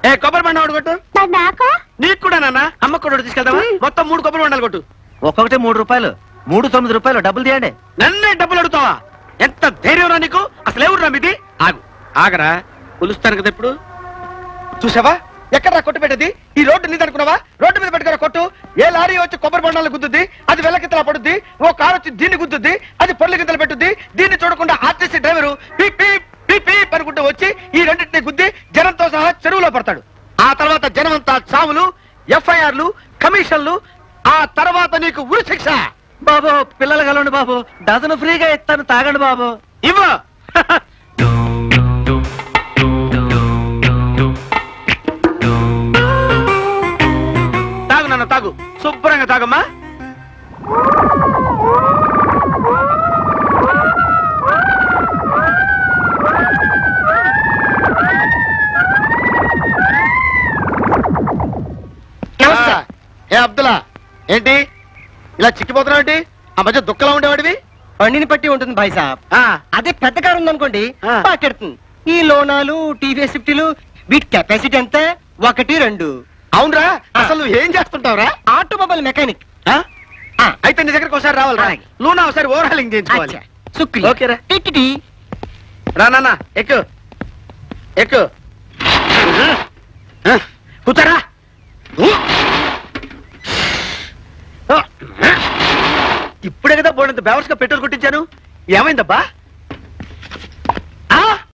ఏ కొబ్బరి బండ ఒకటి కొట్టు. నీకు కూడా నాన్న అమ్మ కూడా తీసుకెళ్తావా? మొత్తం 3 కొబ్బరి బండాలు కొట్టు. ఒక్కొక్కటి 3 రూపాయలు. 3 రూపాయలు డబ్బులు తీయండి. నన్నే డబ్బులు అడుగుతావా? ఎంత ధైర్యం రా నీకు? అసలు ఎవరు రా మీది? ఆగు ఆగరా, కొలుస్తాను కదా ఇప్పుడు. చూసావా ఎక్కడ కొట్టు పెట్టేది? ఈ రోడ్డు నీది అనుకున్నావా? రోడ్డు మీద పెట్టుకున్న కొట్టు. ఏ లారీ వచ్చి కొబ్బరి బొండాలు గుద్దుద్ది, అది వెల్లకితలా పడుద్ది. ఓ కారు వచ్చి దీన్ని గుద్దుద్ది, అది పొర్ల గింతలు పెట్టుద్ది. దీన్ని చూడకుండా RTC driver peep peep peep peep అనుకుంటూ వచ్చి ఈ రెండింటిని గుద్ది జనంతో సహా చెరువులో పడతాడు. ఆ తర్వాత జనమంతా చావులు, ఎఫ్ఐఆర్లు, కమిషన్లు, ఆ తర్వాత నీకు ఉరి శిక్ష. బాబు పిల్లలు కలండి బాబు, డజన్ ఫ్రీగా ఇస్తాను, తాగండి బాబు. ఇవ్వ తాగు నాన్న, తాగు, శుభ్రంగా తాగమ్మా. ఏ అబ్దుల్లా, ఏంటి ఇలా చిక్కిపోతున్నావు? ఏంటి ఆ మధ్య దుఃఖలా ఉండేవాడివి? బండిని బట్టి ఉంటుంది భాయ్ సాబ్. అదే పెద్ద కారు ఉందనుకోండి పాకెడుతుంది. ఈ లోనాలు, టీవీఎస్ 50లు వీటి కెపాసిటీ ఎంత? 1, 2. అవునరా, అసలు నువ్వు ఏం చేస్తుంటావురా? Automobile mechanic. అయితే నీ దగ్గరకు ఒకసారి రావాలి. లూనా ఒకసారి ఓవర్ హాలింగ్ చేయించుకోవాలి. సుక్రీ ఓకేరా? టిటిటి రా నాన్న, ఎక్కు ఎక్కు, కూర్చోరా. ఇప్పుడే కదా బోర్డంత బేవర్స్ గా పెట్రోల్ కొట్టించాను. ఏమైందబ్బా?